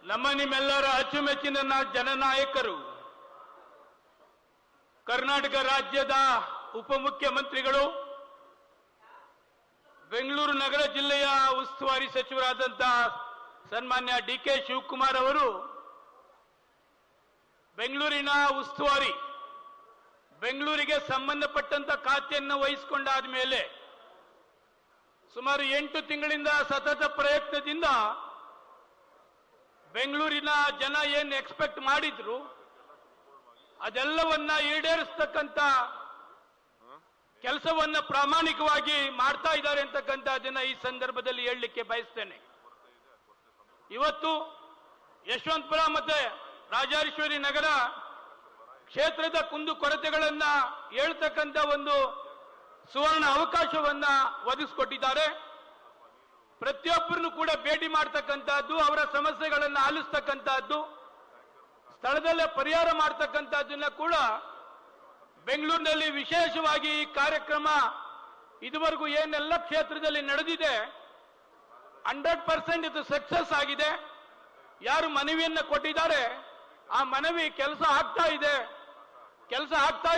ನಿಮ್ಮೆಲ್ಲರ ಅಚ್ಚುಮೆಚ್ಚಿನ ಜನನಾಯಕರು ಕರ್ನಾಟಕ ರಾಜ್ಯದ ಉಪಮುಖ್ಯಮಂತ್ರಿಗಳು, ಬೆಂಗಳೂರು ನಗರ ಜಿಲ್ಲೆಯ ಉಸ್ತುವಾರಿ ಸಚಿವರಾದಂತಹ ಸನ್ಮಾನ್ಯ ಡಿ.ಕೆ. ಶಿವಕುಮಾರ್ ಅವರು ಬೆಂಗಳೂರಿನ ಉಸ್ತುವಾರಿ, ಬೆಂಗಳೂರಿಗೆ ಸಂಬಂಧಪಟ್ಟಂತ ಖಾತೆಯನ್ನು ವಹಿಸಿಕೊಂಡಾದ ಮೇಲೆ ಸುಮಾರು 8 ತಿಂಗಳಿಂದ ಸತತ ಪ್ರಯತ್ನದಿಂದ ಬೆಂಗಳೂರಿನ ಜನ ಏನು ಎಕ್ಸ್ಪೆಕ್ಟ್ ಮಾಡಿದ್ರು ಅದೆಲ್ಲವನ್ನ ಈಡೇರಿಸತಕ್ಕಂತ ಕೆಲಸವನ್ನ ಪ್ರಾಮಾಣಿಕವಾಗಿ ಮಾಡ್ತಾ ಇದ್ದಾರೆ ಅಂತಕ್ಕಂಥದ್ದನ್ನ ಈ ಸಂದರ್ಭದಲ್ಲಿ ಹೇಳಲಿಕ್ಕೆ ಬಯಸ್ತೇನೆ. ಇವತ್ತು ಯಶವಂತಪುರ ಮತ್ತೆ ರಾಜರಾಜೇಶ್ವರಿ ನಗರ ಕ್ಷೇತ್ರದ ಕುಂದುಕೊರತೆಗಳನ್ನ ಹೇಳ್ತಕ್ಕಂಥ ಒಂದು ಸುವರ್ಣ ಅವಕಾಶವನ್ನ ಒದಗಿಸಿಕೊಟ್ಟಿದ್ದಾರೆ. ಪ್ರತಿಯೊಬ್ಬರನ್ನು ಕೂಡ ಭೇಟಿ ಮಾಡತಕ್ಕಂತಹದ್ದು, ಅವರ ಸಮಸ್ಯೆಗಳನ್ನು ಆಲಿಸ್ತಕ್ಕಂತಹದ್ದು, ಸ್ಥಳದಲ್ಲೇ ಪರಿಹಾರ ಮಾಡತಕ್ಕಂತಹದ್ದನ್ನ ಕೂಡ ಬೆಂಗಳೂರಿನಲ್ಲಿ ವಿಶೇಷವಾಗಿ ಈ ಕಾರ್ಯಕ್ರಮ ಇದುವರೆಗೂ ಏನೆಲ್ಲ ಕ್ಷೇತ್ರದಲ್ಲಿ ನಡೆದಿದೆ 100% ಇದು ಸಕ್ಸಸ್ ಆಗಿದೆ. ಯಾರು ಮನವಿಯನ್ನ ಕೊಟ್ಟಿದ್ದಾರೆ ಆ ಮನವಿ ಕೆಲಸ ಆಗ್ತಾ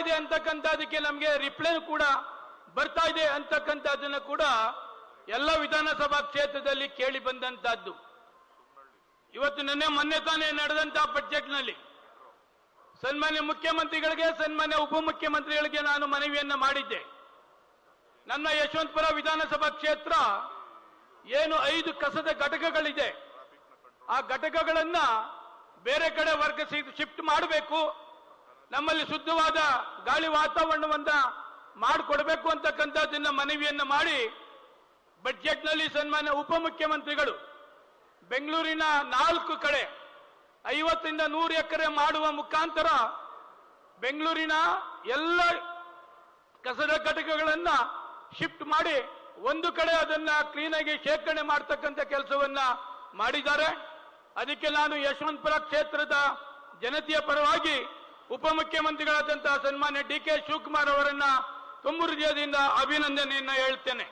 ಇದೆ ಅಂತಕ್ಕಂಥದಕ್ಕೆ ನಮಗೆ ರಿಪ್ಲೈ ಕೂಡ ಬರ್ತಾ ಇದೆ ಅಂತಕ್ಕಂಥದ್ದನ್ನ ಕೂಡ ಎಲ್ಲ ವಿಧಾನಸಭಾ ಕ್ಷೇತ್ರದಲ್ಲಿ ಕೇಳಿ ಬಂದಂತಹದ್ದು. ಇವತ್ತು ಮೊನ್ನೆ ತಾನೇ ನಡೆದಂತಹ ಬಜೆಟ್ನಲ್ಲಿ ಸನ್ಮಾನ್ಯ ಮುಖ್ಯಮಂತ್ರಿಗಳಿಗೆ, ಸನ್ಮಾನ್ಯ ಉಪಮುಖ್ಯಮಂತ್ರಿಗಳಿಗೆ ನಾನು ಮನವಿಯನ್ನ ಮಾಡಿದ್ದೆ. ನನ್ನ ಯಶವಂತಪುರ ವಿಧಾನಸಭಾ ಕ್ಷೇತ್ರ ಏನು 5 ಕಸದ ಘಟಕಗಳಿದೆ, ಆ ಘಟಕಗಳನ್ನ ಬೇರೆ ಕಡೆ ಶಿಫ್ಟ್ ಮಾಡಬೇಕು, ನಮ್ಮಲ್ಲಿ ಶುದ್ಧವಾದ ಗಾಳಿ ವಾತಾವರಣವನ್ನ ಮಾಡಿಕೊಡ್ಬೇಕು ಅಂತಕ್ಕಂಥದ್ದನ್ನ ಮನವಿಯನ್ನ ಮಾಡಿ ಬಜೆಟ್ನಲ್ಲಿ ಸನ್ಮಾನ್ಯ ಉಪಮುಖ್ಯಮಂತ್ರಿಗಳು ಬೆಂಗಳೂರಿನ 4 ಕಡೆ 50ರಿಂದ 100 ಎಕರೆ ಮಾಡುವ ಮುಖಾಂತರ ಬೆಂಗಳೂರಿನ ಎಲ್ಲ ಕಸದ ಘಟಕಗಳನ್ನ ಶಿಫ್ಟ್ ಮಾಡಿ ಒಂದು ಕಡೆ ಅದನ್ನ ಕ್ಲೀನಾಗಿ ಶೇಖರಣೆ ಮಾಡತಕ್ಕಂಥ ಕೆಲಸವನ್ನ ಮಾಡಿದ್ದಾರೆ. ಅದಕ್ಕೆ ನಾನು ಯಶವಂತಪುರ ಕ್ಷೇತ್ರದ ಜನತೆಯ ಪರವಾಗಿ ಉಪಮುಖ್ಯಮಂತ್ರಿಗಳಾದಂತಹ ಸನ್ಮಾನ್ಯ ಡಿ.ಕೆ. ಶಿವಕುಮಾರ್ ಅವರನ್ನ ತುಂಬ ಹೃದಯದಿಂದ ಅಭಿನಂದನೆಯನ್ನ ಹೇಳ್ತೇನೆ.